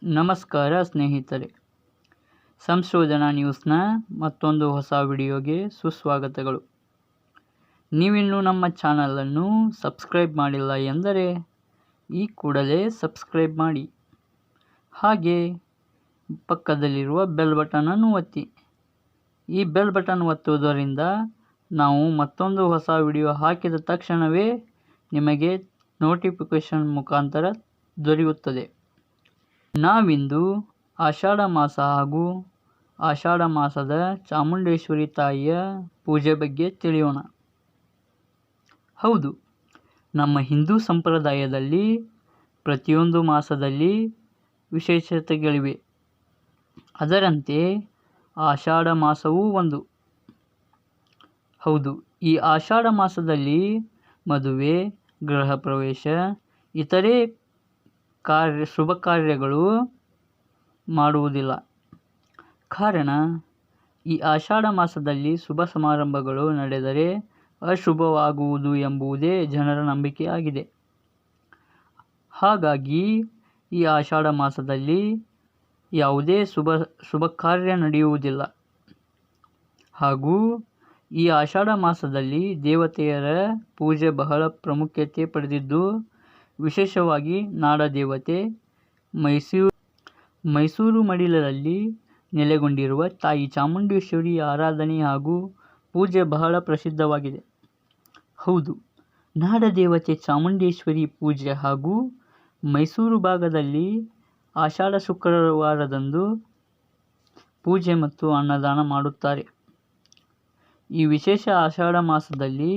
ನಮಸ್ಕಾರ ಸ್ನೇಹಿತರೆ, ಸಂಶೋಧನಾ ನ್ಯೂಸ್ನ ಮತ್ತೊಂದು ಹೊಸ ವಿಡಿಯೋಗೆ ಸುಸ್ವಾಗತಗಳು. ನೀವಿನ್ನೂ ನಮ್ಮ ಚಾನಲನ್ನು ಸಬ್ಸ್ಕ್ರೈಬ್ ಮಾಡಿಲ್ಲ ಎಂದರೆ ಈ ಕೂಡಲೇ ಸಬ್ಸ್ಕ್ರೈಬ್ ಮಾಡಿ. ಹಾಗೆ ಪಕ್ಕದಲ್ಲಿರುವ ಬೆಲ್ ಬಟನನ್ನು ಒತ್ತಿ. ಈ ಬೆಲ್ ಬಟನ್ ಒತ್ತುವುದರಿಂದ ನಾವು ಮತ್ತೊಂದು ಹೊಸ ವಿಡಿಯೋ ಹಾಕಿದ ತಕ್ಷಣವೇ ನಿಮಗೆ ನೋಟಿಫಿಕೇಷನ್ ಮುಖಾಂತರ ದೊರೆಯುತ್ತದೆ. ನಾವಿಂದು ಆಷಾಢ ಮಾಸ ಹಾಗೂ ಆಷಾಢ ಮಾಸದ ಚಾಮುಂಡೇಶ್ವರಿ ತಾಯಿಯ ಪೂಜೆ ಬಗ್ಗೆ ತಿಳಿಯೋಣ. ಹೌದು, ನಮ್ಮ ಹಿಂದೂ ಸಂಪ್ರದಾಯದಲ್ಲಿ ಪ್ರತಿಯೊಂದು ಮಾಸದಲ್ಲಿ ವಿಶೇಷತೆಗಳಿವೆ. ಅದರಂತೆ ಆಷಾಢ ಮಾಸವೂ ಒಂದು. ಹೌದು, ಈ ಆಷಾಢ ಮಾಸದಲ್ಲಿ ಮದುವೆ, ಗೃಹ ಪ್ರವೇಶ, ಇತರೆ ಶುಭ ಕಾರ್ಯಗಳು ಮಾಡುವುದಿಲ್ಲ. ಕಾರಣ, ಈ ಆಷಾಢ ಮಾಸದಲ್ಲಿ ಶುಭ ಸಮಾರಂಭಗಳು ನಡೆದರೆ ಅಶುಭವಾಗುವುದು ಎಂಬುದೇ ಜನರ ನಂಬಿಕೆಯಾಗಿದೆ. ಹಾಗಾಗಿ ಈ ಆಷಾಢ ಮಾಸದಲ್ಲಿ ಯಾವುದೇ ಶುಭ ಕಾರ್ಯ ನಡೆಯುವುದಿಲ್ಲ. ಹಾಗೂ ಈ ಆಷಾಢ ಮಾಸದಲ್ಲಿ ದೇವತೆಯರ ಪೂಜೆ ಬಹಳ ಪ್ರಾಮುಖ್ಯತೆ ಪಡೆದಿದ್ದು, ವಿಶೇಷವಾಗಿ ನಾಡದೇವತೆ ಮೈಸೂರು ಮಡಿಲಲ್ಲಿ ನೆಲೆಗೊಂಡಿರುವ ತಾಯಿ ಚಾಮುಂಡೇಶ್ವರಿ ಆರಾಧನೆ ಹಾಗೂ ಪೂಜೆ ಬಹಳ ಪ್ರಸಿದ್ಧವಾಗಿದೆ. ಹೌದು, ನಾಡದೇವತೆ ಚಾಮುಂಡೇಶ್ವರಿ ಪೂಜೆ ಹಾಗೂ ಮೈಸೂರು ಭಾಗದಲ್ಲಿ ಆಷಾಢ ಶುಕ್ರವಾರದಂದು ಪೂಜೆ ಮತ್ತು ಅನ್ನದಾನ ಮಾಡುತ್ತಾರೆ. ಈ ವಿಶೇಷ ಆಷಾಢ ಮಾಸದಲ್ಲಿ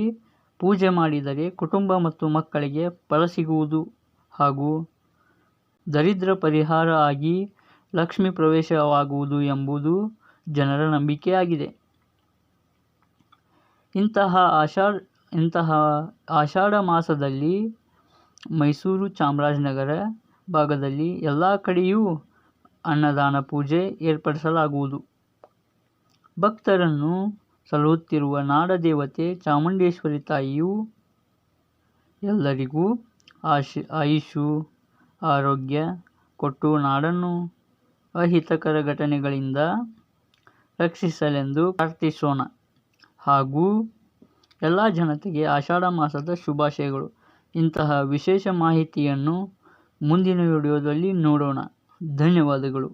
ಪೂಜೆ ಮಾಡಿದರೆ ಕುಟುಂಬ ಮತ್ತು ಮಕ್ಕಳಿಗೆ ಫಲ ಸಿಗುವುದು ಹಾಗೂ ದರಿದ್ರ ಪರಿಹಾರ ಆಗಿ ಲಕ್ಷ್ಮಿ ಪ್ರವೇಶವಾಗುವುದು ಎಂಬುದು ಜನರ ನಂಬಿಕೆಯಾಗಿದೆ. ಇಂತಹ ಆಷಾಢ ಮಾಸದಲ್ಲಿ ಮೈಸೂರು, ಚಾಮರಾಜನಗರ ಭಾಗದಲ್ಲಿ ಎಲ್ಲ ಕಡೆಯೂ ಅನ್ನದಾನ ಪೂಜೆ ಏರ್ಪಡಿಸಲಾಗುವುದು. ಭಕ್ತರನ್ನು ಸಲಹುತ್ತಿರುವ ನಾಡದೇವತೆ ಚಾಮುಂಡೇಶ್ವರಿ ತಾಯಿಯು ಎಲ್ಲರಿಗೂ ಆಯುಷು, ಆರೋಗ್ಯ ಕೊಟ್ಟು ನಾಡನ್ನು ಅಹಿತಕರ ಘಟನೆಗಳಿಂದ ರಕ್ಷಿಸಲೆಂದು ಪ್ರಾರ್ಥಿಸೋಣ. ಹಾಗೂ ಎಲ್ಲ ಜನತೆಗೆ ಆಷಾಢ ಮಾಸದ ಶುಭಾಶಯಗಳು. ಇಂತಹ ವಿಶೇಷ ಮಾಹಿತಿಯನ್ನು ಮುಂದಿನ ವಿಡಿಯೋದಲ್ಲಿ ನೋಡೋಣ. ಧನ್ಯವಾದಗಳು.